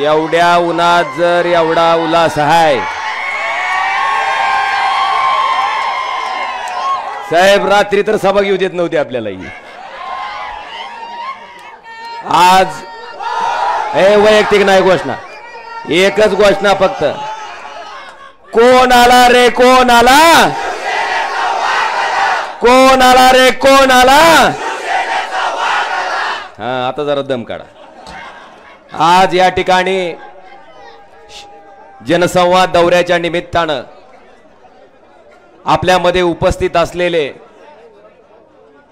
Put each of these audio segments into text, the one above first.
एवढ्या उन्हात जर एवढा उल्हास आहे साहेब, रात्री तर सभा घेऊ देत नव्हती आपल्याला. आज हे वैयक्तिक नाही घोषणा, एकच घोषणा फक्त. कोण आला रे, कोण आला, कोण आला रे, कोण आला. हा, आता जरा दम काढा. आज या ठिकाणी जनसंवाद दौऱ्याच्या निमित्तानं आपल्यामध्ये उपस्थित असलेले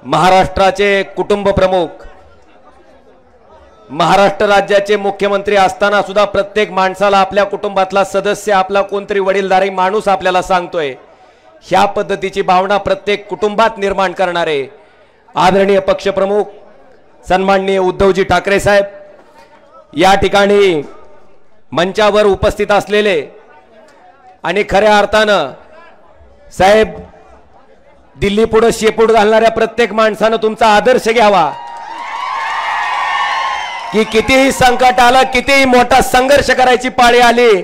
महाराष्ट्राचे कुटुंब प्रमुख, महाराष्ट्र राज्याचे मुख्यमंत्री असताना सुद्धा प्रत्येक माणसाला आपल्या कुटुंबातला सदस्य आपला कोणतरी वडीलधारी माणूस आपल्याला सांगतोय, ह्या पद्धतीची भावना प्रत्येक कुटुंबात निर्माण करणारे आदरणीय पक्षप्रमुख सन्माननीय उद्धवजी ठाकरे साहेब, या ठिकाणी मंचावर उपस्थित असलेले आणि खऱ्या अर्थानं साहेब दिल्ली पुढे शेपूट घालणाऱ्या प्रत्येक माणसानं तुमचा आदर्श घ्यावा की कितीही संकट आलं, कितीही मोठा संघर्ष करायची पाळी आली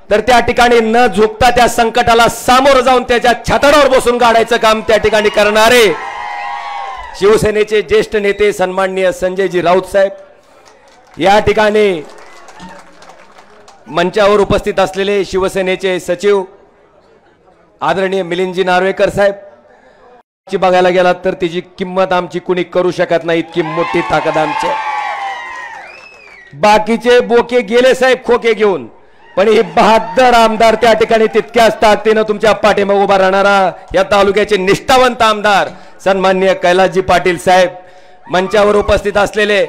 तर त्या ठिकाणी न झुकता त्या संकटाला सामोरं जाऊन त्याच्या छाताडावर बसून काढायचं काम त्या ठिकाणी करणारे शिवसेनेचे ज्येष्ठ नेते सन्माननीय संजयजी राऊत साहेब, या ठिकाणी मंचावर उपस्थित असलेले शिवसेनेचे सचिव आदरणीय मिलिंदजी नार्वेकर साहेब, बघायला गेलात तर तिची किंमत आमची कुणी करू शकत नाही, इतकी मोठी ताकद आमची. बाकीचे बोके गेले साहेब खोके घेऊन, पण ही बहादर आमदार त्या ठिकाणी तितक्याच ताकदीनं तुमच्या पाठीमागे उभा राहणारा या तालुक्याचे निष्ठावंत आमदार सन्माननीय कैलासजी पाटील साहेब, मंचावर उपस्थित असलेले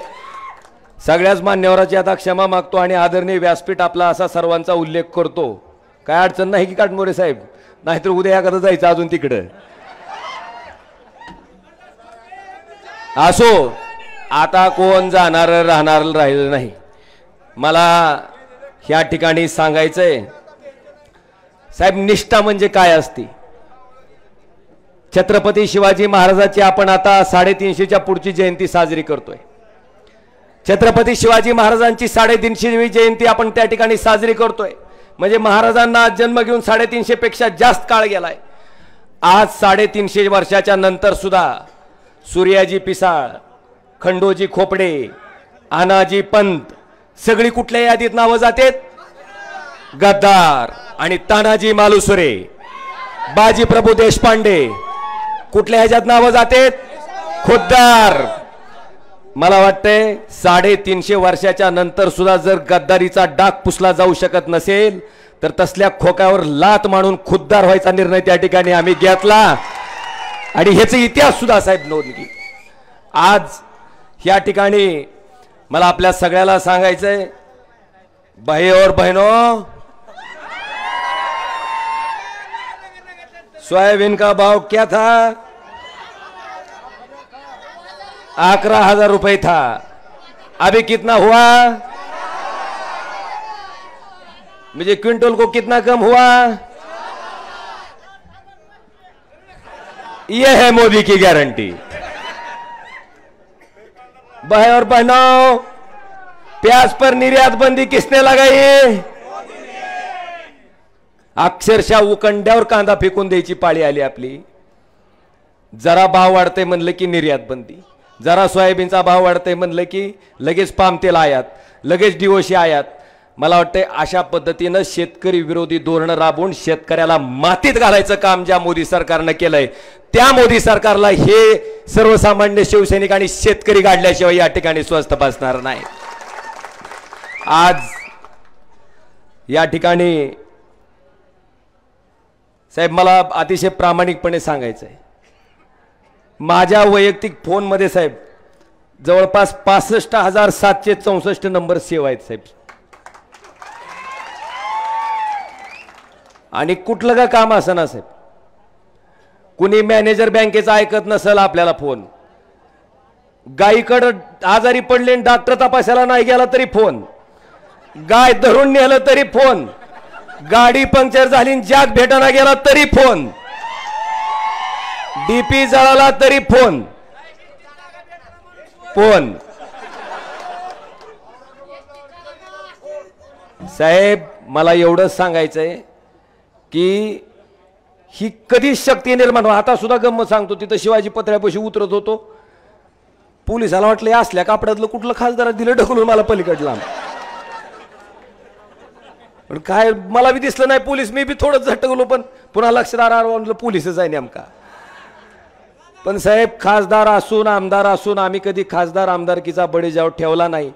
सगळ्याच मान्यवरांची आता क्षमा मागतो आणि आदरणीय व्यासपीठ आपला असा सर्वांचा उल्लेख करतो. काय अडचण नाही की काटमोरे साहेब, नाहीतर उद्या एखादं जायचं अजून तिकडं. असो, आता कोण जाणार राहणार राहिलं नाही. मला ह्या ठिकाणी सांगायचंय साहेब, निष्ठा म्हणजे काय असते. छत्रपती शिवाजी महाराजांची आपण आता 350च्या पुढची जयंती साजरी करतोय. छत्रपती शिवाजी महाराजांची 350वी जयंती आपण त्या ठिकाणी साजरी करतोय. म्हणजे महाराजांना जन्म घेऊन 350 पेक्षा जास्त काळ गेलाय. आज 350 वर्षाच्या नंतर सुद्धा सूर्याजी पिसाळ, खंडोजी खोपडे, आनाजी पंत सगळी कुठल्या यादीत नावं जातात? गद्दार आणि तानाजी मालुसरे, बाजीप्रभू देशपांडे कुठल्या ह्याच्यात नावं जातात? खुद्दार. मला वाटतंय 350 वर्षाच्या नंतर सुद्धा जर गद्दारीचा डाग पुसला जाऊ शकत नसेल तर तसल्या खोक्यावर लात मारून खुद्दार व्हायचा निर्णय त्या ठिकाणी आम्ही घेतला आणि ह्याचा इतिहास सुद्धा साहेब नोंद की. आज या ठिकाणी मला आपल्या सगळ्याला सांगायचंय, भाई और बहनों, सोयाबीन का भाव क्या था? 11,000 रुपए था. अभी कितना हुआ? मुझे क्विंटल को कितना कम हुआ? यह है मोदी की गारंटी. भाई और बहनों, प्याज पर निर्यात बंदी किसने लगाई? अक्षरशः उकंड्यावर कांदा फेकून द्यायची पाळी आली आपली. जरा भाव वाढते म्हणलं की निर्यात बंदी, जरा सोयाबीनचा भाव वाढते म्हणलं की लगेच पाम तेल आयात, लगेच डिओसी आयात. मला वाटतं अशा पद्धतीनं शेतकरी विरोधी धोरण राबवून शेतकऱ्याला मातीत घालायचं काम ज्या मोदी सरकारनं केलंय, त्या मोदी सरकारला हे सर्वसामान्य शिवसैनिक आणि शेतकरी गाडल्याशिवाय या ठिकाणी स्वस्थ बसणार नाही. आज या ठिकाणी साहेब मला अतिशय प्रामाणिकपणे सांगायचंय, माझ्या वैयक्तिक फोन मध्ये साहेब जवळपास 65,764 नंबर सेव्ह आहेत साहेब. आणि कुठलं का काम असं ना साहेब, कुणी मॅनेजर बँकेचा ऐकत नसेल आपल्याला फोन, गायीकडे आजारी पडले डॉक्टर तपासायला नाही गेला तरी फोन, गाय धरून नेलं तरी फोन, गाडी पंक्चर झाली जॅक भेटायला गेला तरी फोन, डीपी जळाला तरी फोन फोन. साहेब मला एवढंच सांगायचंय की ही कधीच शक्ती निर्माण आता सुद्धा गंमत सांगतो, तिथं शिवाजी पत्र्यापाशी उतरत होतो, पोलिसाला वाटलं असल्या कापडातलं कुठलं खासदार दिलं ढकलून मला पलीकडला, पण काय मला बी दिसलं नाही पोलीस, मी बी थोडं झटकलो, पण पुन्हा लक्षात आलं पोलीसच आहे नेमका. पण साहेब खासदार असून आमदार असून आम्ही कधी खासदार आमदारकीचा बळीजाव ठेवला नाही.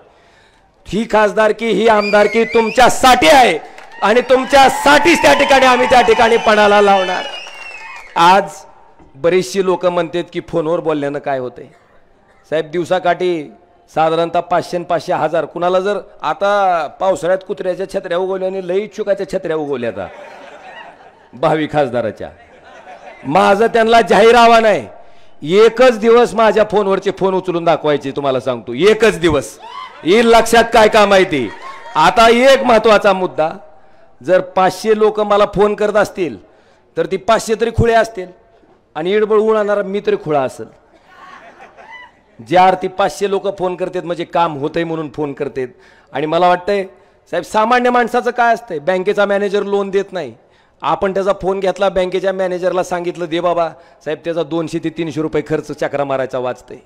ही खासदारकी ही आमदारकी तुमच्यासाठी आहे आणि तुमच्यासाठीच त्या ठिकाणी आम्ही त्या ठिकाणी पणाला लावणार. आज बरीचशी लोक म्हणतात की फोनवर बोलल्यानं काय होतंय. साहेब दिवसाकाठी साधारणतः 500 आणि 500 हजार कुणाला जर आता पावसाळ्यात कुत्र्याच्या छत्र्या उगवल्या आणि लई चुकाच्या छत्र्या उगवल्या आता भावी खासदाराच्या, माझं त्यांना जाहीर आव्हान आहे, एकच दिवस माझ्या फोनवरचे फोन उचलून दाखवायचे. तुम्हाला सांगतो एकच दिवस येईल लक्षात काय काम आहे ते. आता एक महत्वाचा मुद्दा, जर 500 लोक मला फोन करत असतील तर ती 500 तरी खुळे असतील आणि इडबळ उडणार मी तरी खुळा असेल. ज्या अर्थी 500 लोक फोन करतात म्हणजे काम होतंय म्हणून फोन करतात. आणि मला वाटतंय साहेब सामान्य माणसाचं काय असतंय, बँकेचा मॅनेजर लोन देत नाही, आपण त्याचा फोन घेतला बँकेच्या मॅनेजरला सांगितलं दे बाबा, साहेब त्याचा 200 ते 300 रुपये खर्च चक्रा मारायचा वाचतंय.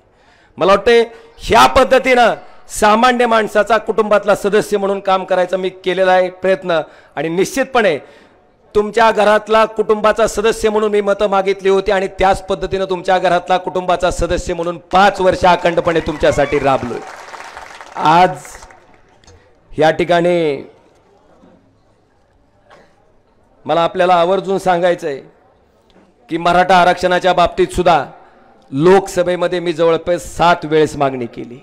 मला वाटतंय ह्या पद्धतीनं सामान्य माणसाचा कुटुंबातला सदस्य म्हणून काम करायचा मी केलेला आहे प्रयत्न. आणि निश्चितपणे तुमच्या घरातला कुटुंबाचा सदस्य म्हणून मी मतं मागितली होती आणि त्याच पद्धतीनं तुमच्या घरातला कुटुंबाचा सदस्य म्हणून 5 वर्ष अखंडपणे तुमच्यासाठी राबलोय. आज या ठिकाणी मला आपल्याला आवर्जून सांगायचंय की मराठा आरक्षणाच्या बाबतीत सुद्धा लोकसभेमध्ये मी जवळपास 7 वेळेस मागणी केली.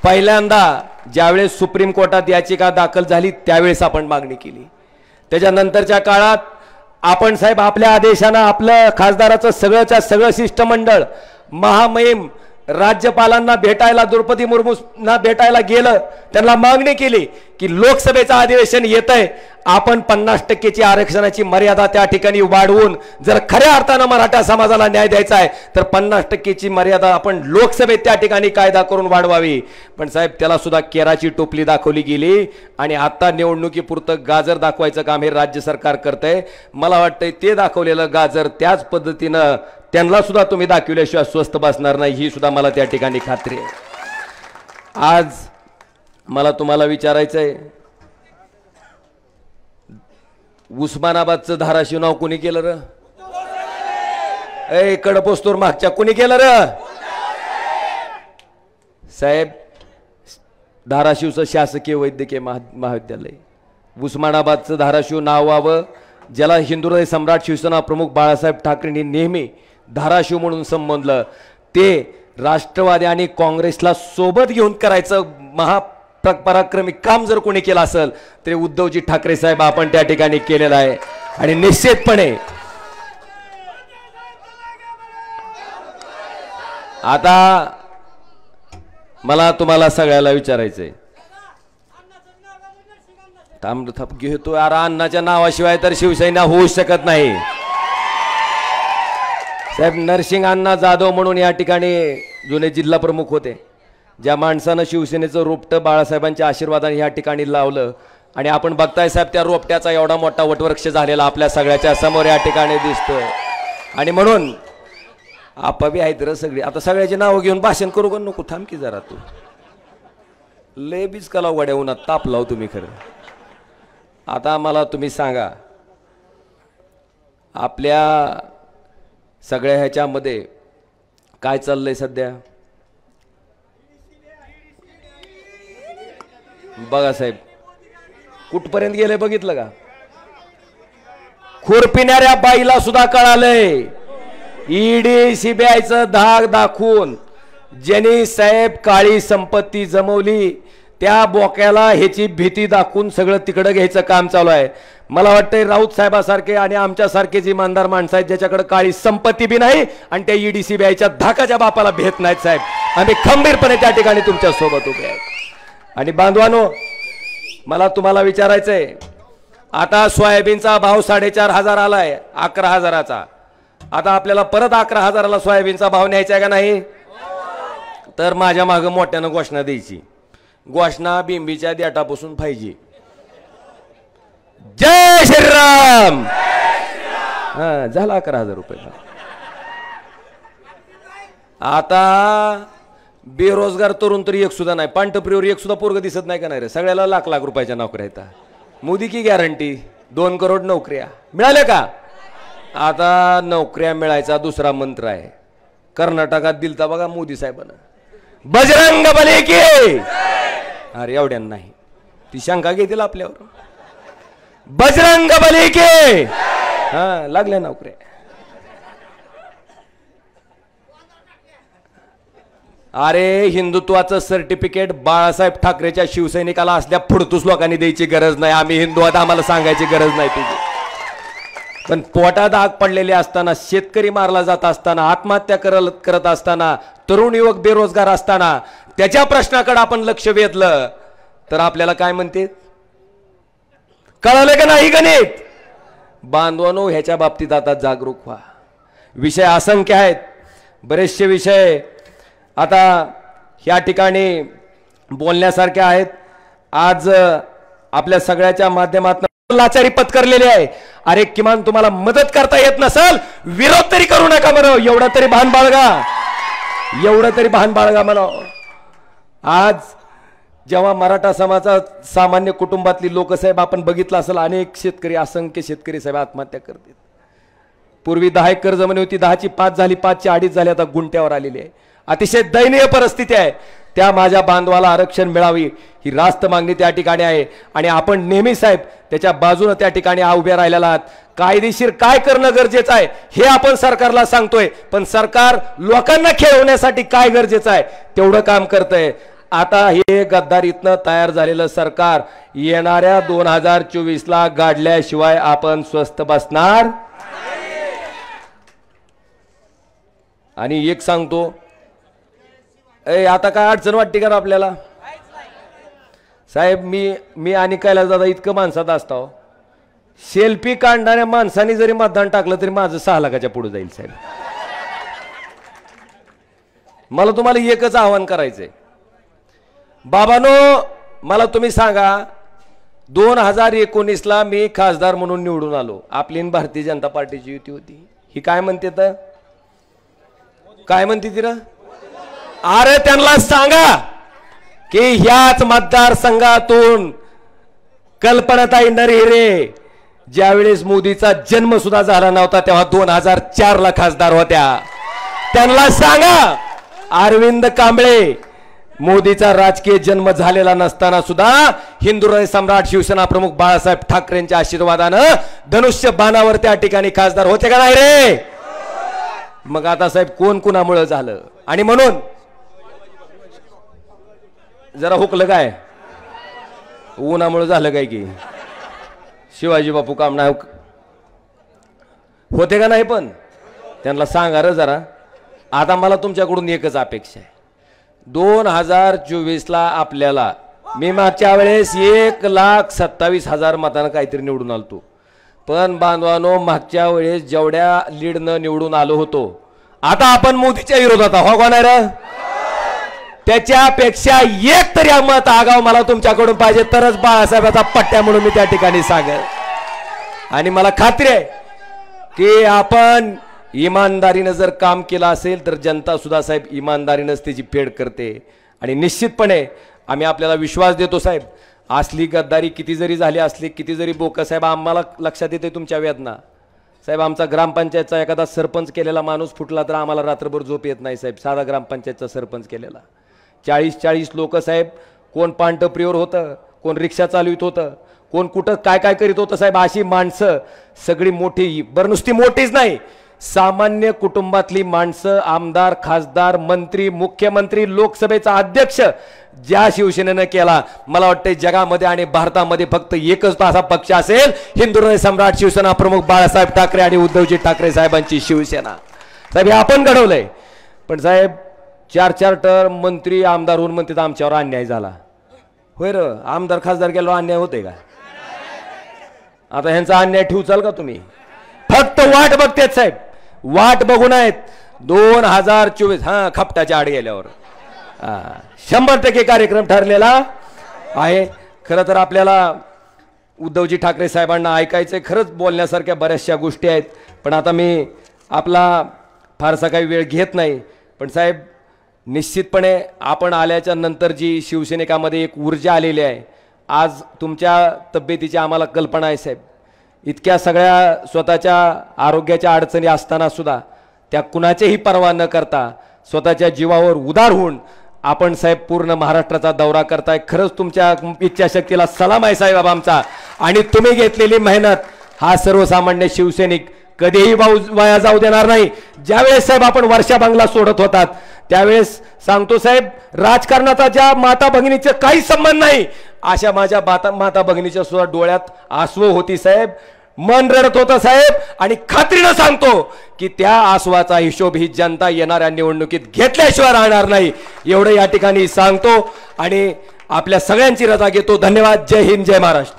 पहिल्यांदा ज्यावेळेस सुप्रीम कोर्टात याचिका दाखल झाली त्यावेळेस आपण मागणी केली. त्याच्यानंतरच्या काळात आपण साहेब आपल्या आदेशानं आपलं खासदाराचं सगळं शिष्टमंडळ महामहिम राज्यपालांना भेटायला द्रौपदी मुर्मूंना भेटायला गेलं, त्यांना मागणी केली की लोकसभेचं अधिवेशन येतंय, आपण 50% आरक्षणाची मर्यादा त्या ठिकाणी वाढवून जर खऱ्या अर्थानं मराठा समाजाला न्याय द्यायचा आहे तर 50% मर्यादा आपण लोकसभेत त्या ठिकाणी कायदा करून वाढवावी. पण साहेब त्याला सुद्धा केराची टोपली दाखवली गेली आणि आता निवडणुकीपुरतं गाजर दाखवायचं काम हे राज्य सरकार करतंय. मला वाटतंय ते दाखवलेलं गाजर त्याच पद्धतीनं त्यांना सुद्धा तुम्ही दाखवल्याशिवाय स्वस्त बसणार नाही, ही सुद्धा मला त्या ठिकाणी खात्री आहे. आज मला तुम्हाला विचारायचंय, उस्मानाबादचं धाराशिव नाव कोणी केलं र? ए कडपोस्तूर मागच्या कोणी केलं र? साहेब धाराशिवचं शासकीय वैद्यकीय महाविद्यालय, उस्मानाबादचं धाराशिव नाव व्हावं, ज्याला हिंदुहृदय सम्राट शिवसेना प्रमुख बाळासाहेब ठाकरेंनी नेहमी धाराशिव म्हणून संबोधलं, ते राष्ट्रवादी आणि काँग्रेसला सोबत घेऊन करायचं महापराक्रमी काम जर कोणी केलं असेल तरी उद्धवजी ठाकरे साहेब आपण त्या ठिकाणी केलेलं आहे. आणि निश्चितपणे आता मला तुम्हाला सगळ्याला विचारायचंय, थांब घेतो यार, अण्णाच्या नावाशिवाय तर शिवसेना होऊ शकत नाही. साहेब नरसिंग अण्णा जाधव म्हणून या ठिकाणी जुने जिल्हा प्रमुख होते, ज्या माणसानं शिवसेनेचं रोपटं बाळासाहेबांच्या आशीर्वादाने या ठिकाणी लावलं आणि आपण बघताय साहेब त्या रोपट्याचा एवढा मोठा वटवृक्ष झालेला आपल्या सगळ्याच्या समोर या ठिकाणी दिसतोय. आणि म्हणून आपाबी आहेत र सगळी, आता सगळ्याची नावं घेऊन भाषण करू का नको, थांब की जरा, तू लय बीज कला वड्या उन्हात ताप लाव तुम्ही खरं. आता मला तुम्ही सांगा, आपल्या सगळ्या ह्याच्यामध्ये काय चाललंय सध्या? बघा साहेब कुठपर्यंत गेले बघितलं का? खुरपिणाऱ्या बाईला सुद्धा कळालंय, ईडी सीबीआयचं धाक दाखवून ज्यांनी साहेब काळी संपत्ती जमवली त्या बोक्याला ह्याची भीती दाखवून सगळं तिकडं घ्यायचं काम चालू आहे. मला वाटतंय राऊत साहेबासारखे आणि आमच्यासारखे जी इमानदार माणसं आहेत ज्याच्याकडे काळी संपत्ती बी नाही आणि त्या ईडी सीबीआयच्या धाकाच्या बापाला भेट नाहीत साहेब, आम्ही खंबीरपणे त्या ठिकाणी तुमच्या सोबत उभे आहेत. आणि बांधवानो मला तुम्हाला विचारायचंय, आता सोयाबीनचा भाव 4,500 आलाय 11,000चा, आता आपल्याला परत 11,000ला सोयाबीनचा भाव न्यायचा आहे का नाही? तर माझ्या मागं मोठ्यानं घोषणा द्यायची, घोषणा बिंबीच्या देठापासून पाहिजे. जय श्रीराम. हा झाला 11,000 रुपये. आता बेरोजगार तरुण तरी एक सुद्धा नाही, पांढरप्रिवर एक सुद्धा पोरग दिसत नाही का नाही रे. सगळ्याला लाख लाख रुपयाच्या नोकऱ्या आहेत. मोदी की गॅरंटी 2 करोड नोकऱ्या मिळाल्या का. आता नोकऱ्या मिळायचा दुसरा मंत्र आहे. कर्नाटकात दिलता बघा मोदी साहेबांना, बजरंग बली की. अरे एवढ्यानं नाही, ती शंका घेतील आपल्यावर. बजरंग बली की. हा लागल्या नोकऱ्या. अरे हिंदुत्वाचं सर्टिफिकेट बाळासाहेब ठाकरेच्या शिवसैनिकाला असल्या फुडतूस लोकांनी द्यायची गरज नाही. आम्ही हिंदू आहोत, आम्हाला सांगायची गरज नाही तुझी. पण पोटात आग पडलेली असताना, शेतकरी मारला जात असताना, आत्महत्या करत असताना, तरुण युवक बेरोजगार असताना त्याच्या प्रश्नाकडे आपण लक्ष वेधलं तर आपल्याला काय म्हणते कळलं का नाही गणित. बांधवानो ह्याच्या बाबतीत आता जागरूक व्हा. विषय असंख्य आहेत, बरेचसे विषय आता ह्या ठिकाणी बोलण्यासारखे आहेत. आज आपल्या सगळ्याच्या माध्यमातून लाचारी पत्करलेली आहे. अरे किमान तुम्हाला मदत करता येत नसेल, विरोध तरी करू नका बरं. एवढं तरी भान बाळगा, एवढं तरी भान बाळगा म्हणा. आज जेव्हा मराठा समाजाचा सामान्य कुटुंबातली लोकसाहेब आपण बघितलं असेल, अनेक शेतकरी, असंख्य शेतकरी साहेब आत्महत्या करतात. पूर्वी 10 एकर जमीन होती, 10ची 5 झाली, 5ची 2.5 झाली, आता गुंट्यावर आलेली आहे. अतिशय दयनीय परिस्थिती आहे. त्या माझ्या बांधवाला आरक्षण मिळावी ही रास्त मागणी त्या ठिकाणी आहे. आणि आपण नेहमी साहेब त्याच्या बाजूने त्या ठिकाणी उभे राहिलेला आहात. कायदेशीर काय करणं गरजेचं आहे हे आपण सरकारला सांगतोय, पण सरकार लोकांना खेळवण्यासाठी काय गरजेचं आहे तेवढं काम करतंय. आता हे गद्दारीतनं तयार झालेलं सरकार येणाऱ्या 2024ला गाडल्याशिवाय आपण स्वस्थ बसणार. आणि एक सांगतो, आता काय अडचण वाटते का आपल्याला साहेब. मी आणि कैलास दादा इतकं माणसात असतो, सेल्फी काढणाऱ्या माणसाने जरी मतदान टाकलं तरी माझं 6 लाखाच्या पुढे जाईल साहेब. मला तुम्हाला एकच आवाहन करायचंय बाबांनो, मला तुम्ही सांगा 2019ला मी खासदार म्हणून निवडून आलो. आपली भारतीय जनता पार्टीची युती होती. ही काय म्हणते तर काय म्हणते तिला. अरे त्यांना सांगा की ह्याच मतदारसंघातून कल्पनाताई नरहिरे ज्यावेळेस मोदीचा जन्म सुद्धा झाला नव्हता तेव्हा 2004ला खासदार होत्या. त्यांना सांगा अरविंद कांबळे मोदीचा राजकीय जन्म झालेला नसताना सुद्धा हिंदुराय सम्राट शिवसेना प्रमुख बाळासाहेब ठाकरेंच्या आशीर्वादानं धनुष्य बाणावर त्या ठिकाणी खासदार होते का नाही रे. मग आता साहेब कोण कुणामुळे झालं. आणि म्हणून जरा हुकलं काय, उन्हामुळे झालं काय की शिवाजी बापू काम नाही होते का नाही. पण त्यांना सांगा रे जरा. आता मला तुमच्याकडून एकच अपेक्षा आहे, 2024ला आपल्याला, मी मागच्या वेळेस 1,27,000 मतांना काहीतरी निवडून आलतो, पण बांधवानो मागच्या वेळेस जेवढ्या लीडनं निवडून आलो होतो, आता आपण मोदीच्या विरोधात हो का नाही रे. त्याच्यापेक्षा एक तरी मत आगाव मला तुमच्याकडून पाहिजे, तरच बाळासाहेबाचा पट्ट्या म्हणून मी त्या ठिकाणी सांगेल. आणि मला खात्री आहे की आपण इमानदारीने जर काम केलं असेल तर जनता सुद्धा साहेब इमानदारीनेच त्याची फेड करते. आणि निश्चितपणे आम्ही आपल्याला विश्वास देतो साहेब, असली गद्दारी किती जरी झाली असली, किती जरी बोकं साहेब, आम्हाला लक्षात येते तुमच्या वेदना साहेब. आमचा ग्रामपंचायतचा एखादा सरपंच केलेला माणूस फुटला तर आम्हाला रात्रभर झोप येत नाही साहेब. साधा ग्रामपंचायतचा सरपंच केलेला 40 लोक साहेब, कोण पांढरप्रिवर होतं, कोण रिक्षा चालवित होतं, कोण कुठं काय काय करीत होतं साहेब. अशी माणसं सगळी मोठी, बरं नुसती मोठीच नाही, सामान्य कुटुंबातली माणसं, आमदार, खासदार, मंत्री, मुख्यमंत्री, लोकसभेचा अध्यक्ष ज्या शिवसेनेनं केला, मला वाटतं जगामध्ये आणि भारतामध्ये फक्त एकच असा पक्ष असेल, हिंदुराय सम्राट शिवसेना प्रमुख बाळासाहेब ठाकरे आणि उद्धवजी ठाकरे साहेबांची शिवसेना साहेब. हे आपण घडवलंय. पण साहेब 4 टर्म मंत्री आमदार होऊन म्हणतात आमच्यावर अन्याय झाला. होय र, आमदार खासदार गेलो अन्याय होते का. आता ह्यांचा अन्याय ठेवचाल का तुम्ही. फक्त वाट बघतेत साहेब, वाट बघून आहेत 2024. हा खपटाच्या आड गेल्यावर 100% कार्यक्रम ठरलेला आहे. खरं तर आपल्याला उद्धवजी ठाकरे साहेबांना ऐकायचं आहे, खरंच बोलण्यासारख्या बऱ्याचशा गोष्टी आहेत, पण आता मी आपला फारसा काही वेळ घेत नाही. पण साहेब, निश्चितपणे आपण आल्याच्या नंतर जी शिवसैनिकामध्ये एक ऊर्जा आलेली आहे, आज तुमच्या तब्येतीची आम्हाला कल्पना आहे साहेब. इतक्या सगळ्या स्वतःच्या आरोग्याच्या अडचणी असताना सुद्धा त्या कुणाचीही पर्वा न करता स्वतःच्या जीवावर उदार होऊन आपण साहेब पूर्ण महाराष्ट्राचा दौरा करताय. खरंच तुमच्या इच्छाशक्तीला सलाम आहे साहेब आमचा. आणि तुम्ही घेतलेली मेहनत हा सर्वसामान्य शिवसैनिक कधीही वाया जाऊ देणार नाही. ज्यावेळेस साहेब आपण वर्षा बंगला सोडत होतात त्यावेळेस सांगतो साहेब, राजकारणाचा ज्या माता भगिनीचा काही संबंध नाही, अशा माझ्या माता भगिनीच्या सुद्धा डोळ्यात आसू होती साहेब, मन रडत होतं साहेब. आणि खात्रीनं सांगतो की त्या आसवाचा हिशोब ही जनता येणाऱ्या निवडणुकीत घेतल्याशिवाय राहणार नाही, एवढं या ठिकाणी सांगतो आणि आपल्या सगळ्यांची रजा घेतो. धन्यवाद. जय हिंद, जय महाराष्ट्र.